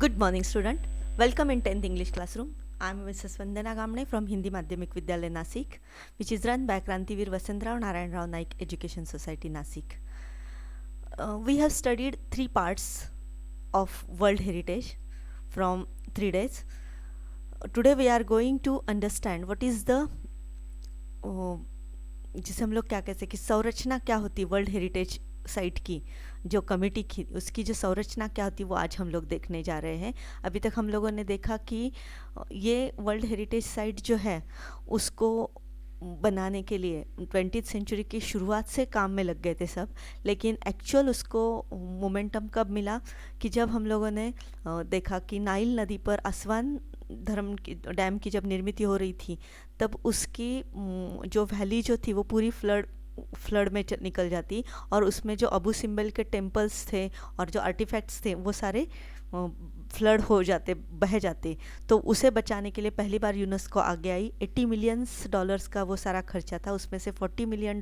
Good morning, student. Welcome in 10th English classroom. I am Mrs. Vandana Gamne from Hindi Madhyamik Vidyalaya Nasik, which is run by Krantivir Vasantrao Narayan Rao Naik Education Society Nasik. We have studied 3 parts of World Heritage from 3 days. Today we are going to understand what is the जिसे हम लोग क्या कहते हैं कि संरचना क्या होती है वर्ल्ड हेरिटेज साइट की, जो कमेटी की उसकी जो संरचना क्या होती है वो आज हम लोग देखने जा रहे हैं। अभी तक हम लोगों ने देखा कि ये वर्ल्ड हेरिटेज साइट जो है उसको बनाने के लिए 20th सेंचुरी की शुरुआत से काम में लग गए थे सब, लेकिन एक्चुअल उसको मोमेंटम कब मिला कि जब हम लोगों ने देखा कि नाइल नदी पर असवान धर्म की डैम की जब निर्मित हो रही थी तब उसकी जो वैली जो थी वो पूरी फ्लड में निकल जाती और उसमें जो अबू सिम्बल के टेम्पल्स थे और जो आर्टिफैक्ट्स थे वो सारे फ्लड हो जाते, बह जाते। तो उसे बचाने के लिए पहली बार यूनेस्को आगे आई। $80 मिलियन का वो सारा खर्चा था, उसमें से $40 मिलियन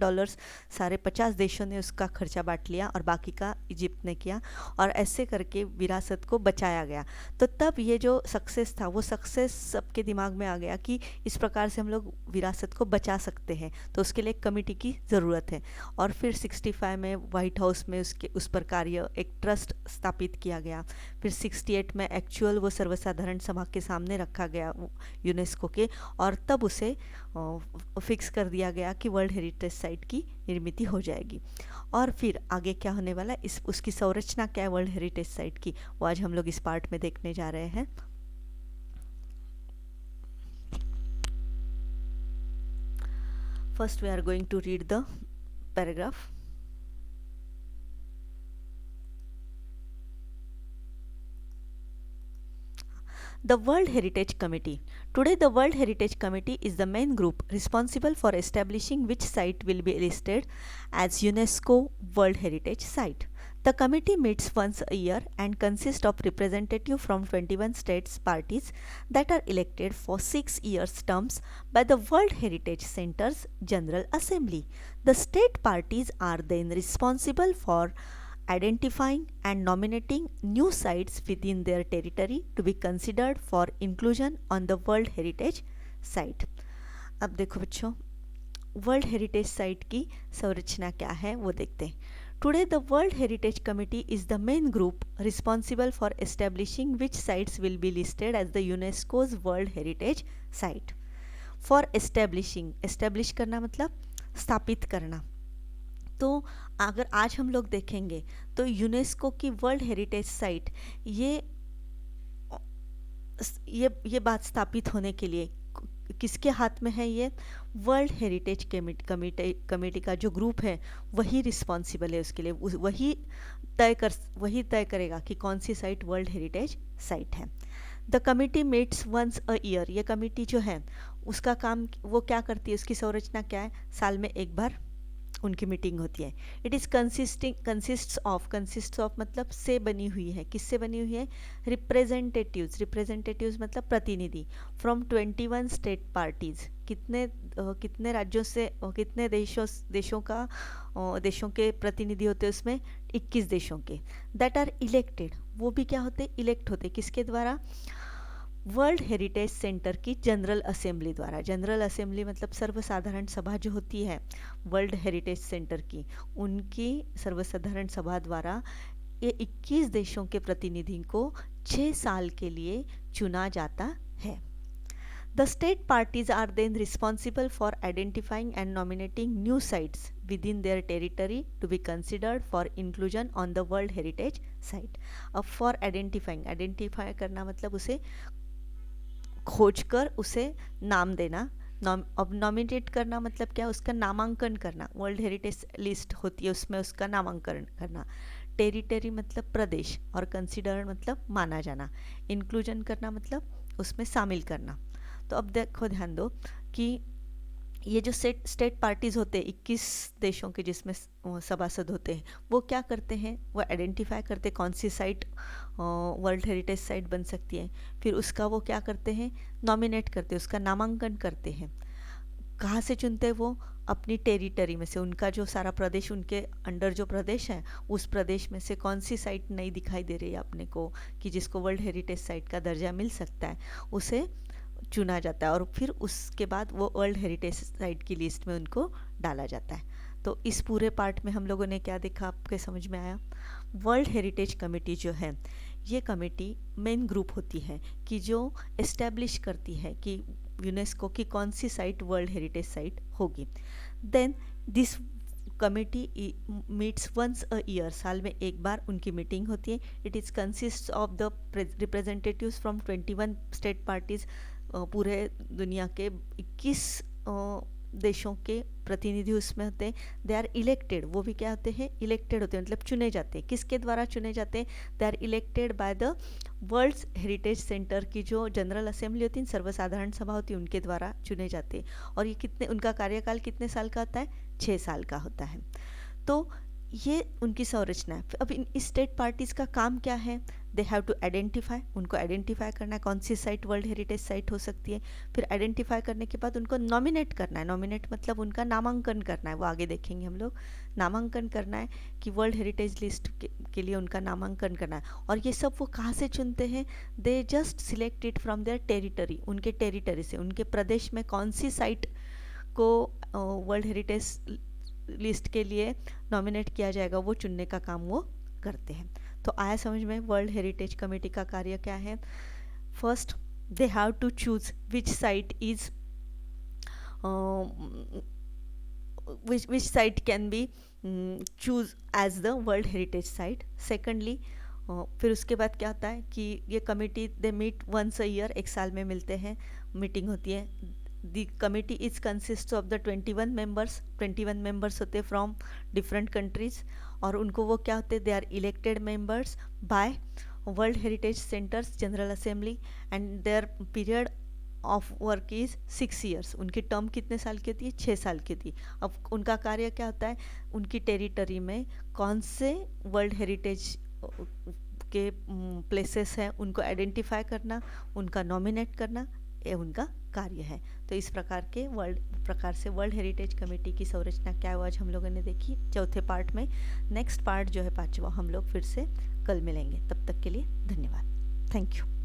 सारे 50 देशों ने उसका खर्चा बांट लिया और बाकी का इजिप्ट ने किया, और ऐसे करके विरासत को बचाया गया। तो तब ये जो सक्सेस था वो सक्सेस सबके दिमाग में आ गया कि इस प्रकार से हम लोग विरासत को बचा सकते हैं, तो उसके लिए एक कमेटी की ज़रूरत है। और फिर 65 में वाइट हाउस में उस पर कार्य एक ट्रस्ट स्थापित किया गया। फिर 68 में एक्चुअल वो सर्वसाधारण सभा के सामने रखा गया यूनेस्को के, और तब उसे फिक्स कर दिया गया कि वर्ल्ड हेरिटेज साइट की निर्मित हो जाएगी। और फिर आगे क्या होने वाला, इस उसकी संरचना क्या है वर्ल्ड हेरिटेज साइट की, वो आज हम लोग इस पार्ट में देखने जा रहे हैं। First we are going to read the paragraph. The World Heritage Committee. Today, the World Heritage Committee is the main group responsible for establishing which site will be listed as UNESCO World Heritage Site. The committee meets once a year and consists of representatives from 21 states parties that are elected for 6 years terms by the World Heritage Center's General Assembly. The state parties are then responsible for identifying and nominating new sites within their territory to be considered for inclusion on the World Heritage Site. अब देखो बच्चों, world heritage site की संरचना क्या है वो देखते हैं। Today, the World Heritage Committee is the main group responsible for establishing which sites will be listed as the UNESCO's World Heritage Site. For establishing, establish करना मतलब स्थापित करना। तो अगर आज हम लोग देखेंगे तो यूनेस्को की वर्ल्ड हेरिटेज साइट ये बात स्थापित होने के लिए किसके हाथ में है, ये वर्ल्ड हेरिटेज कमेटी का जो ग्रुप है वही रिस्पॉन्सिबल है उसके लिए, वही तय करेगा कि कौन सी साइट वर्ल्ड हेरिटेज साइट है। The committee meets once a year, ये कमेटी जो है उसका काम वो क्या करती है, उसकी संरचना क्या है, साल में एक बार उनकी मीटिंग होती है। इट इज़ कंसिस्ट्स ऑफ मतलब से बनी हुई है, किससे बनी हुई है, रिप्रेजेंटेटिव्स मतलब प्रतिनिधि फ्रॉम 21 स्टेट पार्टीज, कितने राज्यों से कितने देशों के प्रतिनिधि होते हैं उसमें, 21 देशों के, दैट आर इलेक्टेड, वो भी क्या होते, इलेक्ट होते, किसके द्वारा, वर्ल्ड हेरिटेज सेंटर की जनरल असेंबली द्वारा। जनरल असेंबली मतलब सर्वसाधारण सभा जो होती है वर्ल्ड हेरिटेज सेंटर की, उनकी सर्वसाधारण सभा द्वारा ये 21 देशों के प्रतिनिधि को 6 साल के लिए चुना जाता है। The state parties are then responsible for identifying and nominating new sites within their territory to be considered for inclusion on the World Heritage Site. अब for identify करना मतलब उसे खोजकर उसे नाम देना, अब नॉमिनेट करना मतलब क्या, उसका नामांकन करना, वर्ल्ड हेरिटेज लिस्ट होती है उसमें उसका नामांकन करना। टेरिटरी मतलब प्रदेश, और कंसिडर मतलब माना जाना। इंक्लूजन करना मतलब उसमें शामिल करना। तो अब देखो, ध्यान दो कि ये जो स्टेट पार्टीज़ होते हैं 21 देशों के जिसमें सभासद होते हैं, वो क्या करते हैं, वो आइडेंटिफाई करते हैं कौन सी साइट वर्ल्ड हेरिटेज साइट बन सकती है, फिर उसका वो क्या करते हैं, नॉमिनेट करते हैं, उसका नामांकन करते हैं। कहाँ से चुनते हैं वो? अपनी टेरिटरी में से, उनका जो सारा प्रदेश, उनके अंडर जो प्रदेश है उस प्रदेश में से कौन सी साइट नई दिखाई दे रही है अपने को कि जिसको वर्ल्ड हेरिटेज साइट का दर्जा मिल सकता है, उसे चुना जाता है और फिर उसके बाद वो वर्ल्ड हेरिटेज साइट की लिस्ट में उनको डाला जाता है। तो इस पूरे पार्ट में हम लोगों ने क्या देखा, आपके समझ में आया? वर्ल्ड हेरिटेज कमेटी जो है, ये कमेटी मेन ग्रुप होती है कि जो एस्टेब्लिश करती है कि यूनेस्को की कौन सी साइट वर्ल्ड हेरिटेज साइट होगी। Then this committee meets once a year, साल में एक बार उनकी मीटिंग होती है। It is consist of the representatives from 21 state parties, पूरे दुनिया के 21 देशों के प्रतिनिधि उसमें होते हैं। दे आर इलेक्टेड, वो भी क्या होते हैं? इलेक्टेड होते हैं, मतलब चुने जाते हैं। किसके द्वारा चुने जाते हैं? They are elected by the world heritage centre की जो जनरल असेंबली होती है, सर्वसाधारण सभा होती है, उनके द्वारा चुने जाते हैं। और ये कितने, उनका कार्यकाल कितने साल का होता है? 6 साल का होता है। तो ये उनकी संरचना है। अब इन स्टेट पार्टीज़ का काम क्या है? दे हैव टू आइडेंटिफाई, उनको आइडेंटिफाई करना है कौन सी साइट वर्ल्ड हेरिटेज साइट हो सकती है। फिर आइडेंटिफाई करने के बाद उनको नॉमिनेट करना है। नॉमिनेट मतलब उनका नामांकन करना है, वो आगे देखेंगे हम लोग। नामांकन करना है कि वर्ल्ड हेरिटेज लिस्ट के लिए उनका नामांकन करना है। और ये सब वो कहाँ से चुनते हैं? They just select it from their territory, उनके टेरिटरी से, उनके प्रदेश में कौन सी साइट को वर्ल्ड हेरिटेज लिस्ट के लिए नॉमिनेट किया जाएगा, वो चुनने का काम वो करते हैं। तो आया समझ में वर्ल्ड हेरिटेज कमेटी का कार्य क्या है? First, they have to choose which site is which site can be choose as the world heritage site. Secondly, फिर उसके बाद क्या होता है कि ये committee they meet once a year, एक साल में मिलते हैं, मीटिंग होती है। The committee is consist of the 21 members, 21 members होते हैं फ्रॉम डिफरेंट कंट्रीज। और उनको वो क्या होते हैं? They are elected members by world heritage centres general assembly and their period of work is 6 years. उनकी टर्म कितने साल की होती है? 6 साल की होती है। अब उनका कार्य क्या होता है? उनकी टेरिटरी में कौन से वर्ल्ड हेरिटेज के प्लेसेस हैं उनको आइडेंटिफाई करना, उनका नॉमिनेट करना, ये उनका कार्य है। तो इस प्रकार से वर्ल्ड हेरिटेज कमेटी की संरचना क्या है, आज हम लोगों ने देखी चौथे पार्ट में। नेक्स्ट पार्ट जो है 5वां, हम लोग फिर से कल मिलेंगे। तब तक के लिए धन्यवाद। Thank you.